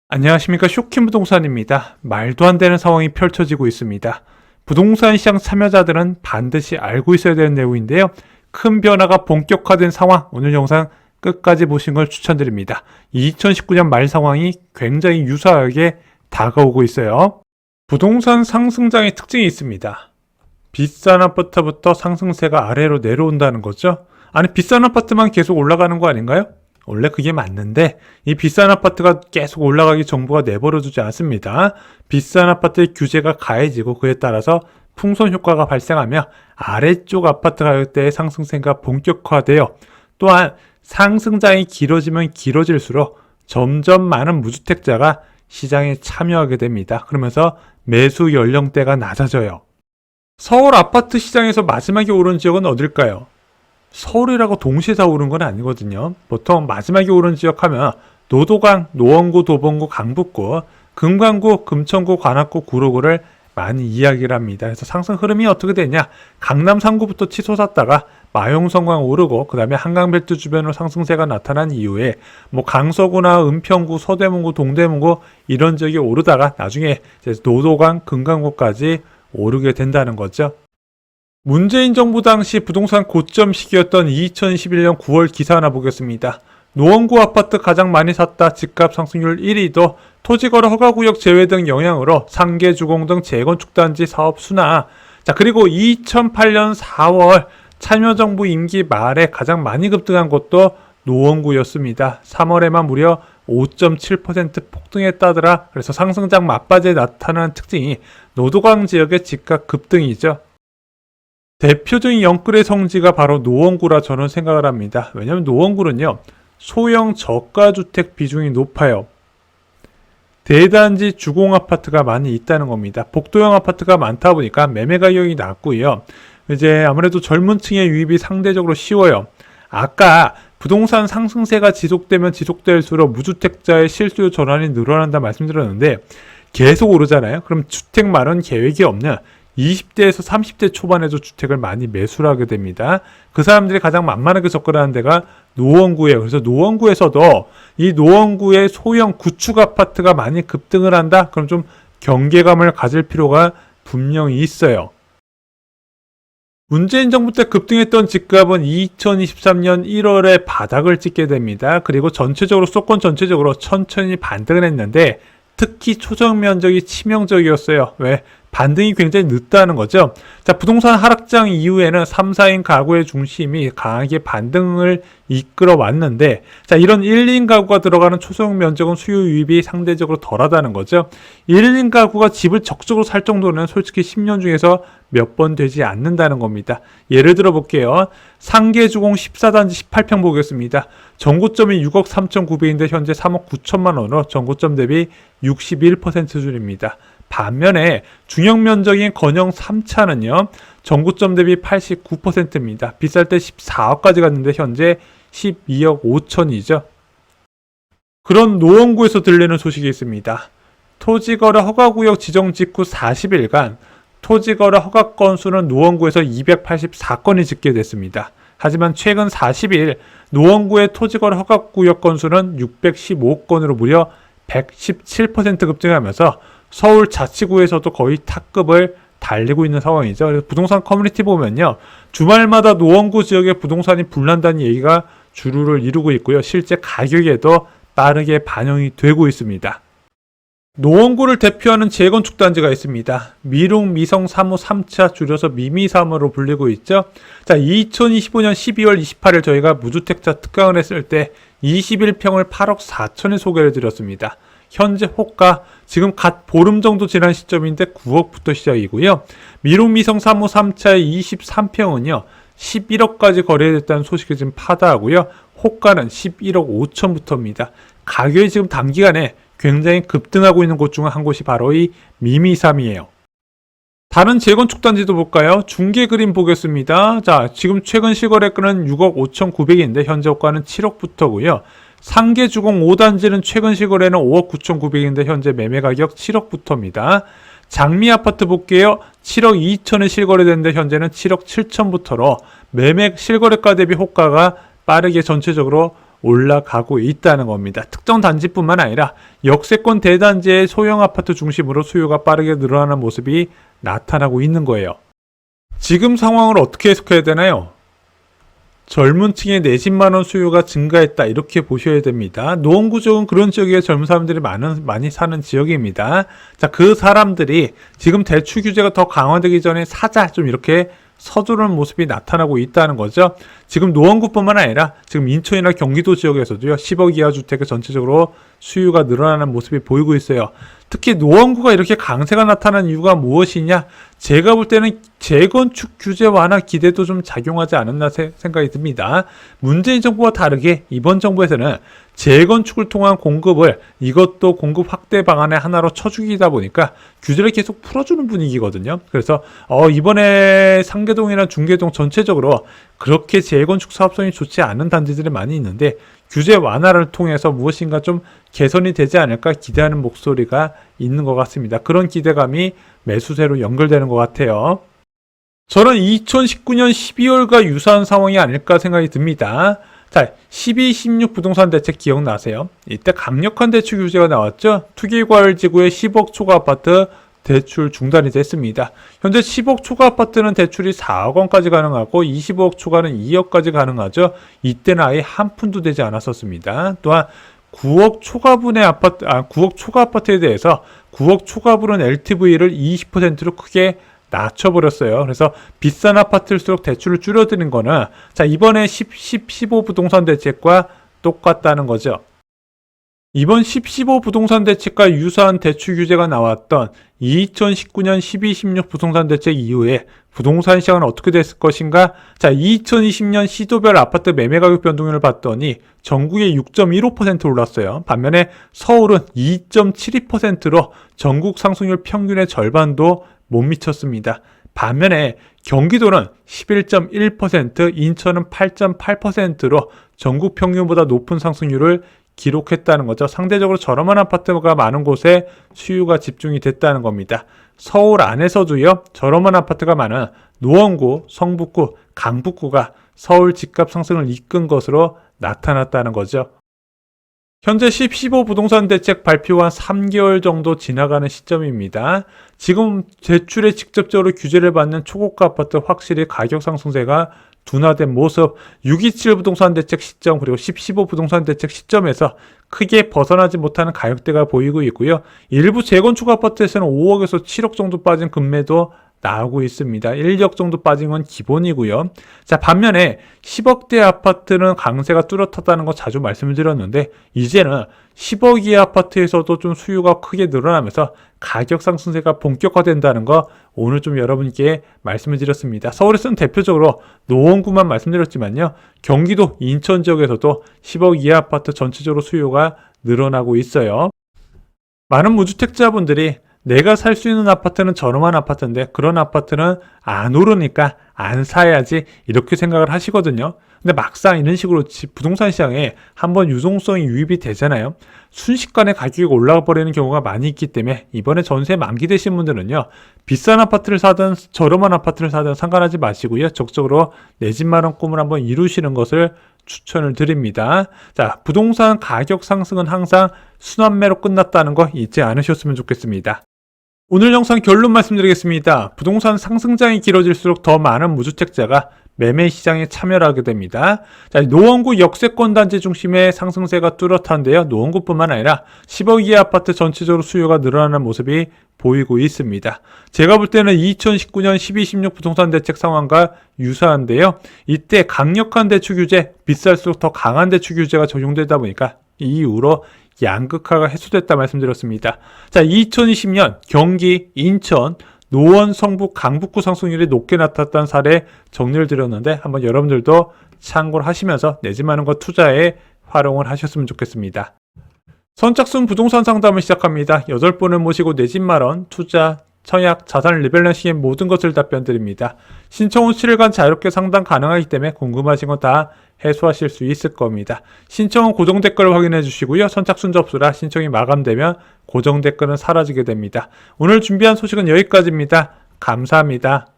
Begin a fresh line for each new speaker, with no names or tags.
안녕하십니까. 쇼킹부동산입니다. 말도 안 되는 상황이 펼쳐지고 있습니다. 부동산 시장 참여자들은 반드시 알고 있어야 되는 내용인데요. 큰 변화가 본격화된 상황, 오늘 영상 끝까지 보신 걸 추천드립니다. 2019년 말 상황이 굉장히 유사하게 다가오고 있어요. 부동산 상승장의 특징이 있습니다. 비싼 아파트부터 상승세가 아래로 내려온다는 거죠. 아니, 비싼 아파트만 계속 올라가는 거 아닌가요? 원래 그게 맞는데 이 비싼 아파트가 계속 올라가기 정부가 내버려두지 않습니다. 비싼 아파트의 규제가 가해지고 그에 따라서 풍선 효과가 발생하며 아래쪽 아파트 가격대의 상승세가 본격화되어 또한 상승장이 길어지면 길어질수록 점점 많은 무주택자가 시장에 참여하게 됩니다. 그러면서 매수 연령대가 낮아져요. 서울 아파트 시장에서 마지막에 오른 지역은 어딜까요? 서울이라고 동시에 다 오른 건 아니거든요. 보통 마지막에 오른 지역 하면 노도강, 노원구, 도봉구, 강북구, 금강구, 금천구, 관악구, 구로구를 많이 이야기를 합니다. 그래서 상승 흐름이 어떻게 되냐? 강남 3구부터 치솟았다가 마용성광 오르고 그 다음에 한강벨트 주변으로 상승세가 나타난 이후에 강서구나 은평구, 서대문구, 동대문구 이런 지역이 오르다가 나중에 노도강, 금강구까지 오르게 된다는 거죠. 문재인 정부 당시 부동산 고점 시기였던 2021년 9월 기사 하나 보겠습니다. 노원구 아파트 가장 많이 샀다 집값 상승률 1위도 토지거래 허가구역 제외 등 영향으로 상계 주공 등 재건축단지 사업 순화. 자, 그리고 2008년 4월 참여정부 임기 말에 가장 많이 급등한 곳도 노원구였습니다. 3월에만 무려 5.7% 폭등했다더라. 그래서 상승장 막바지에 나타나는 특징이 노도강 지역의 집값 급등이죠. 대표적인 영끌의 성지가 바로 노원구라 저는 생각을 합니다. 왜냐하면 노원구는요, 소형 저가주택 비중이 높아요. 대단지 주공 아파트가 많이 있다는 겁니다. 복도형 아파트가 많다 보니까 매매 가격이 낮고요. 이제 아무래도 젊은 층의 유입이 상대적으로 쉬워요. 아까 부동산 상승세가 지속되면 지속될수록 무주택자의 실수요 전환이 늘어난다 말씀드렸는데 계속 오르잖아요. 그럼 주택 마련 계획이 없는 20대에서 30대 초반에도 주택을 많이 매수를 하게 됩니다. 그 사람들이 가장 만만하게 접근하는 데가 노원구예요. 그래서 노원구에서도 이 노원구의 소형 구축 아파트가 많이 급등을 한다? 그럼 좀 경계감을 가질 필요가 분명히 있어요. 문재인 정부 때 급등했던 집값은 2023년 1월에 바닥을 찍게 됩니다. 그리고 수도권 전체적으로 천천히 반등을 했는데 특히 초정 면적이 치명적이었어요. 왜? 반등이 굉장히 늦다는 거죠. 자, 부동산 하락장 이후에는 3, 4인 가구의 중심이 강하게 반등을 이끌어 왔는데, 자, 이런 1, 2인 가구가 들어가는 초소형 면적은 수요 유입이 상대적으로 덜하다는 거죠. 1, 2인 가구가 집을 적극적으로 살 정도는 솔직히 10년 중에서 몇 번 되지 않는다는 겁니다. 예를 들어 볼게요. 상계주공 14단지 18평 보겠습니다. 전고점이 6억 3,900인데 현재 3억 9천만 원으로 전고점 대비 61% 수준입니다. 반면에 중형 면적인 건영 3차는요. 전고점 대비 89%입니다. 비쌀 때 14억까지 갔는데 현재 12억 5천이죠. 그런 노원구에서 들리는 소식이 있습니다. 토지거래 허가구역 지정 직후 40일간 토지거래 허가 건수는 노원구에서 284건이 집계됐습니다. 하지만 최근 40일 노원구의 토지거래 허가구역 건수는 615건으로 무려 117% 급증하면서 서울 자치구에서도 거의 탑급을 달리고 있는 상황이죠. 그래서 부동산 커뮤니티 보면요, 주말마다 노원구 지역의 부동산이 불난다는 얘기가 주류를 이루고 있고요. 실제 가격에도 빠르게 반영이 되고 있습니다. 노원구를 대표하는 재건축 단지가 있습니다. 미롱 미성 3호 3차 줄여서 미미3호로 불리고 있죠. 자, 2025년 12월 28일 저희가 무주택자 특강을 했을 때 21평을 8억 4천에 소개를 드렸습니다. 현재 호가 지금 갓 보름 정도 지난 시점인데 9억부터 시작이고요. 미롱미성 3호 3차의 23평은요. 11억까지 거래됐다는 소식이 지금 파다하고요. 호가는 11억 5천부터입니다. 가격이 지금 단기간에 굉장히 급등하고 있는 곳 중 한 곳이 바로 이 미미3이에요. 다른 재건축 단지도 볼까요? 중계 그림 보겠습니다. 자, 지금 최근 실거래가는 6억 5,900인데 현재 호가는 7억부터고요. 상계주공 5단지는 최근 실거래는 5억 9,900인데 현재 매매 가격 7억부터입니다. 장미 아파트 볼게요. 7억 2천에 실거래됐는데 현재는 7억 7천부터로 매매 실거래가 대비 호가가 빠르게 전체적으로 올라가고 있다는 겁니다. 특정 단지뿐만 아니라 역세권 대단지의 소형 아파트 중심으로 수요가 빠르게 늘어나는 모습이 나타나고 있는 거예요. 지금 상황을 어떻게 해석해야 되나요? 젊은 층의 내 집만원 수요가 증가했다 이렇게 보셔야 됩니다. 노원구 쪽은 그런 지역에 젊은 사람들이 많이 사는 지역입니다. 자, 그 사람들이 지금 대출 규제가 더 강화되기 전에 사자 좀 이렇게 서두르는 모습이 나타나고 있다는 거죠. 지금 노원구뿐만 아니라 지금 인천이나 경기도 지역에서도요 10억 이하 주택의 전체적으로 수요가 늘어나는 모습이 보이고 있어요. 특히 노원구가 이렇게 강세가 나타나는 이유가 무엇이냐? 제가 볼 때는 재건축 규제 완화 기대도 좀 작용하지 않았나 생각이 듭니다. 문재인 정부와 다르게 이번 정부에서는 재건축을 통한 공급을 이것도 공급 확대 방안의 하나로 쳐주기다 보니까 규제를 계속 풀어주는 분위기거든요. 그래서 이번에 상계동이나 중계동 전체적으로 그렇게 재건축 사업성이 좋지 않은 단지들이 많이 있는데 규제 완화를 통해서 무엇인가 좀 개선이 되지 않을까 기대하는 목소리가 있는 것 같습니다. 그런 기대감이 매수세로 연결되는 것 같아요. 저는 2019년 12월과 유사한 상황이 아닐까 생각이 듭니다. 자, 12-16 부동산 대책 기억나세요? 이때 강력한 대출 규제가 나왔죠? 투기과열지구의 10억 초과 아파트 대출 중단이 됐습니다. 현재 10억 초과 아파트는 대출이 4억 원까지 가능하고 25억 초과는 2억까지 가능하죠. 이때는 아예 한 푼도 되지 않았었습니다. 또한 9억 초과분의 9억 초과 아파트에 대해서 9억 초과분은 LTV를 20%로 크게 낮춰버렸어요. 그래서 비싼 아파트일수록 대출을 줄여드는 거는 자, 이번에 15 부동산 대책과 똑같다는 거죠. 이번 15 부동산 대책과 유사한 대출 규제가 나왔던 2019년 12-16 부동산 대책 이후에 부동산 시장은 어떻게 됐을 것인가? 자, 2020년 시도별 아파트 매매 가격 변동률을 봤더니 전국에 6.15% 올랐어요. 반면에 서울은 2.72%로 전국 상승률 평균의 절반도 못 미쳤습니다. 반면에 경기도는 11.1%, 인천은 8.8%로 전국 평균보다 높은 상승률을 기록했다는 거죠. 상대적으로 저렴한 아파트가 많은 곳에 수요가 집중이 됐다는 겁니다. 서울 안에서도요, 저렴한 아파트가 많은 노원구, 성북구, 강북구가 서울 집값 상승을 이끈 것으로 나타났다는 거죠. 현재 15 부동산 대책 발표 한 3개월 정도 지나가는 시점입니다. 지금 대출에 직접적으로 규제를 받는 초고가 아파트 확실히 가격 상승세가 둔화된 모습, 627 부동산 대책 시점 그리고 15 부동산 대책 시점에서 크게 벗어나지 못하는 가격대가 보이고 있고요. 일부 재건축 아파트에서는 5억에서 7억 정도 빠진 금매도 나오고 있습니다. 1억 정도 빠진 건 기본이고요. 자, 반면에 10억대 아파트는 강세가 뚜렷하다는 거 자주 말씀을 드렸는데 이제는 10억 이하 아파트에서도 좀 수요가 크게 늘어나면서 가격 상승세가 본격화된다는 거 오늘 좀 여러분께 말씀을 드렸습니다. 서울에서는 대표적으로 노원구만 말씀드렸지만요. 경기도 인천 지역에서도 10억 이하 아파트 전체적으로 수요가 늘어나고 있어요. 많은 무주택자분들이 내가 살 수 있는 아파트는 저렴한 아파트인데 그런 아파트는 안 오르니까 안 사야지 이렇게 생각을 하시거든요. 근데 막상 이런 식으로 부동산 시장에 한번 유동성이 유입이 되잖아요. 순식간에 가격이 올라가 버리는 경우가 많이 있기 때문에 이번에 전세 만기되신 분들은요. 비싼 아파트를 사든 저렴한 아파트를 사든 상관하지 마시고요. 적극적으로 내 집마련 꿈을 한번 이루시는 것을 추천을 드립니다. 자, 부동산 가격 상승은 항상 순환매로 끝났다는 거 잊지 않으셨으면 좋겠습니다. 오늘 영상 결론 말씀드리겠습니다. 부동산 상승장이 길어질수록 더 많은 무주택자가 매매 시장에 참여를 하게 됩니다. 자, 노원구 역세권 단지 중심의 상승세가 뚜렷한데요. 노원구뿐만 아니라 10억 이하 아파트 전체적으로 수요가 늘어나는 모습이 보이고 있습니다. 제가 볼 때는 2019년 12-16 부동산 대책 상황과 유사한데요. 이때 강력한 대출 규제, 비쌀수록 더 강한 대출 규제가 적용되다 보니까 이 이후로 양극화가 해소됐다 말씀드렸습니다. 자, 2020년 경기, 인천, 노원, 성북, 강북구 상승률이 높게 나타났다는 사례 정리를 드렸는데 한번 여러분들도 참고를 하시면서 내 집 마련 거 투자에 활용을 하셨으면 좋겠습니다. 선착순 부동산 상담을 시작합니다. 8분을 모시고 내 집 마련, 투자, 청약, 자산 리밸런싱의 모든 것을 답변 드립니다. 신청 후 7일간 자유롭게 상담 가능하기 때문에 궁금하신 건 다 해소하실 수 있을 겁니다. 신청 후 고정 댓글을 확인해 주시고요. 선착순 접수라 신청이 마감되면 고정 댓글은 사라지게 됩니다. 오늘 준비한 소식은 여기까지입니다. 감사합니다.